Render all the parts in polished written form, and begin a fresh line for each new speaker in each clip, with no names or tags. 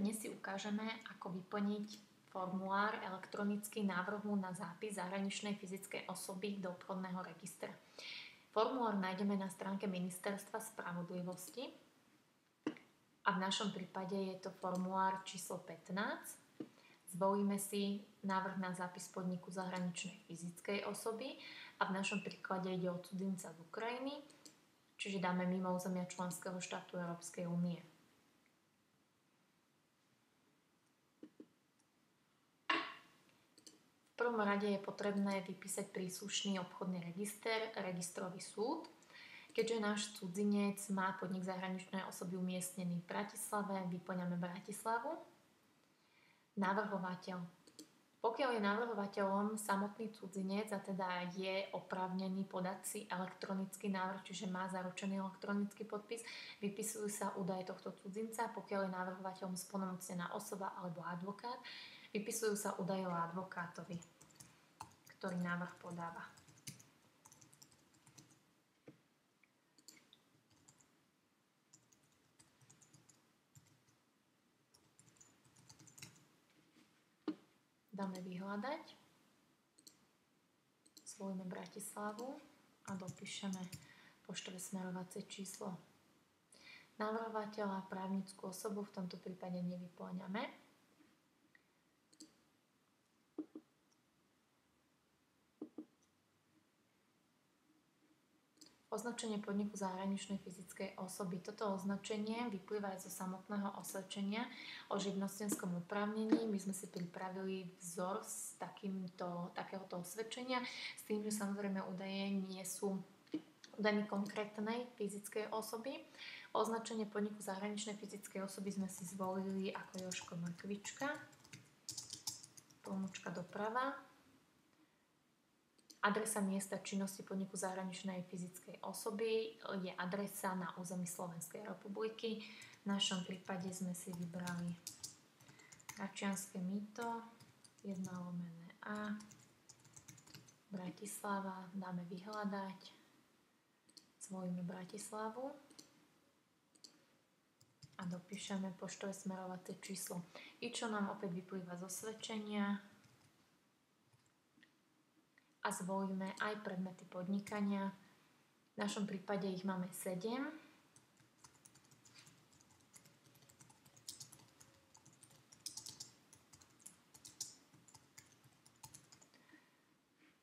Dnes si ukážeme, ako vyplniť formulár elektronický návrhu na zápis zahraničnej fyzickej osoby do obchodného registra. Formulár nájdeme na stránke Ministerstva spravodlivosti a v našom prípade je to formulár číslo 15. Zvolíme si návrh na zápis podniku zahraničnej fyzickej osoby a v našom príklade ide o cudzinca z Ukrajiny, čiže dáme mimo územia členského štátu Európskej únie. V prvom rade je potrebné vypísať príslušný obchodný register, registrový súd. Keďže náš cudzinec má podnik zahraničnej osoby umiestnený v Bratislave, vyplňame Bratislavu. Navrhovateľ. Pokiaľ je navrhovateľom samotný cudzinec a teda je oprávnený podať si elektronický návrh, čiže má zaručený elektronický podpis, vypisujú sa údaje tohto cudzinca. Pokiaľ je navrhovateľom splnomocnená osoba alebo advokát, vypisujú sa údaje o advokátovi, ktorý návrh podáva. Dáme vyhľadať, zvolíme Bratislavu a dopíšeme poštové smerovacie číslo. Navrhovateľa a právnickú osobu v tomto prípade nevyplňame. Označenie podniku zahraničnej fyzickej osoby. Toto označenie vyplýva aj zo samotného osvedčenia o živnostenskom oprávnení. My sme si pripravili vzor z takéhoto osvedčenia s tým, že samozrejme údaje nie sú údajmi konkrétnej fyzickej osoby. Označenie podniku zahraničnej fyzickej osoby sme si zvolili ako Jožko Mrkvička. Pomôčka doprava. Adresa miesta činnosti podniku zahraničnej fyzickej osoby je adresa na území Slovenskej republiky. V našom prípade sme si vybrali Račianske Mýto 1/A Bratislava. Dáme vyhľadať. Zvolíme Bratislavu a dopíšeme poštové smerovacie číslo. Čo nám opäť vyplýva z osvedčenia. A zvolíme aj predmety podnikania. V našom prípade ich máme 7.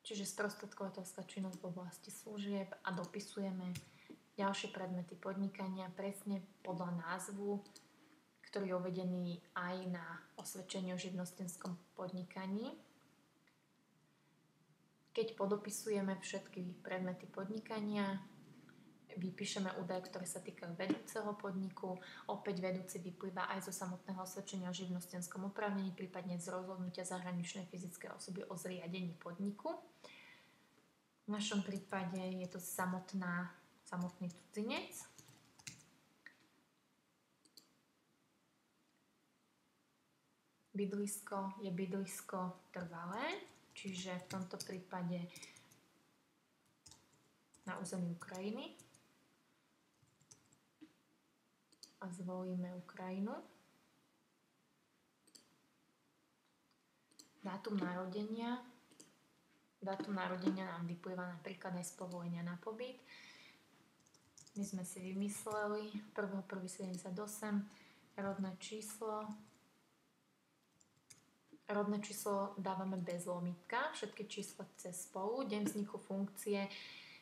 Čiže sprostredkovateľská činnosť v oblasti služieb a dopisujeme ďalšie predmety podnikania presne podľa názvu, ktorý je uvedený aj na osvedčení o živnostenskom podnikaní. Keď podopisujeme všetky predmety podnikania, vypíšeme údaje, ktoré sa týkajú vedúceho podniku. Opäť vedúci vyplýva aj zo samotného osvedčenia o živnostenskom oprávnení, prípadne z rozhodnutia zahraničnej fyzickej osoby o zriadení podniku. V našom prípade je to samotný cudzinec. Bydlisko je bydlisko trvalé, čiže v tomto prípade na území Ukrajiny. A zvolíme Ukrajinu. Dátum narodenia. Dátum narodenia nám vyplýva napríklad aj z povolenia na pobyt. My sme si vymysleli 1.1.78 rodné číslo. Rodné číslo dávame bez lomitka, všetky čísla cez spolu. Deň vzniku funkcie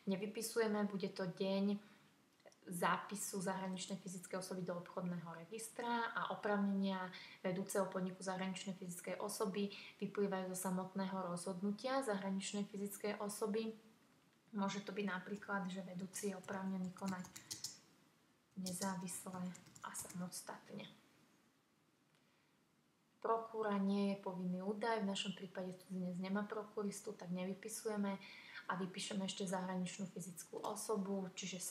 nevypisujeme, bude to deň zápisu zahraničnej fyzickej osoby do obchodného registra a oprávnenia vedúceho podniku zahraničnej fyzickej osoby vyplývajú zo samotného rozhodnutia zahraničnej fyzickej osoby. Môže to byť napríklad, že vedúci je oprávnený konať nezávisle a samostatne. Prokúra nie je povinný údaj, v našom prípade cudzinec nemá prokuristu, tak nevypisujeme a vypíšeme ešte zahraničnú fyzickú osobu, čiže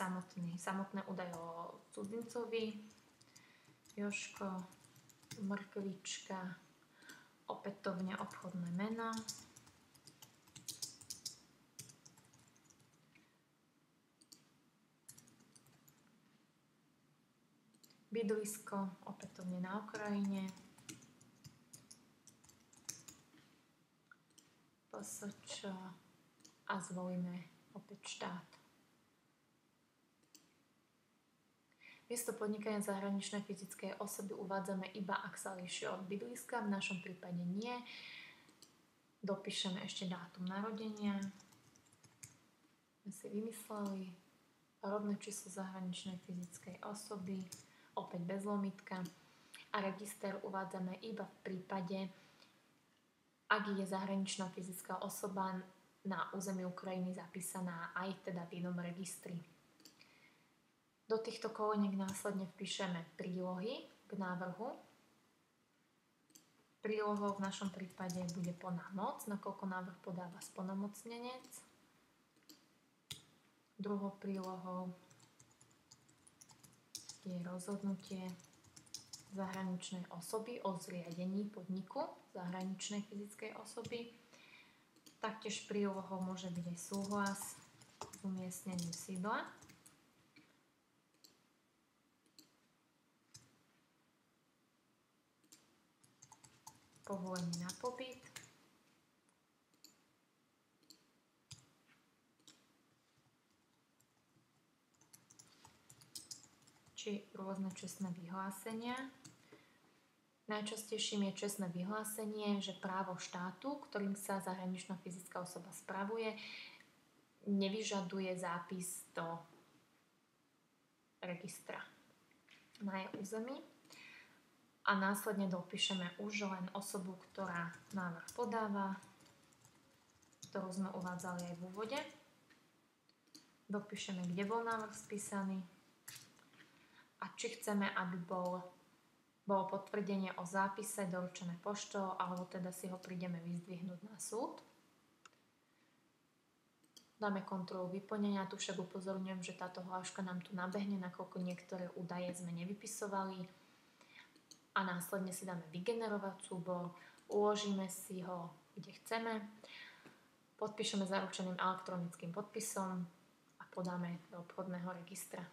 samotné údaje o cudzincovi. Jožko Mrkvička, opätovne obchodné meno. bydlisko opätovne na Ukrajine, PSČ a zvolíme opäť štát. Miesto podnikania zahraničnej fyzickej osoby uvádzame iba, ak sa líši od bydliska, v našom prípade nie. Dopíšeme ešte dátum narodenia. My si vymysleli rodné číslo zahraničnej fyzickej osoby, opäť bez lomitka. A register uvádzame iba v prípade, ak je zahraničná fyzická osoba na území Ukrajiny zapísaná aj teda v inom registri. Do týchto koloniek následne vpíšeme prílohy k návrhu. Prílohou v našom prípade bude plná moc, nakoľko návrh podáva splnomocnenec. Druhou prílohou je rozhodnutie zahraničnej osoby o zriadení podniku zahraničnej fyzickej osoby. Taktiež prílohou môže byť aj súhlas s umiestnením sídla. Povolenie na pobyt. Či rôzne čestné vyhlásenia. Najčastejším je čestné vyhlásenie, že právo štátu, ktorým sa zahraničná fyzická osoba spravuje, nevyžaduje zápis do registra na jej území. A následne dopíšeme už len osobu, ktorá návrh podáva, ktorú sme uvádzali aj v úvode. Dopíšeme, kde bol návrh spísaný a či chceme, aby bolo potvrdenie o zápise doručené poštou, alebo teda si ho prídeme vyzdvihnúť na súd. Dáme kontrolu vyplnenia, tu však upozorňujem, že táto hláška nám tu nabehne, nakoľko niektoré údaje sme nevypisovali. A následne si dáme vygenerovať súbor, uložíme si ho, kde chceme, podpíšeme zaručeným elektronickým podpisom a podáme do obchodného registra.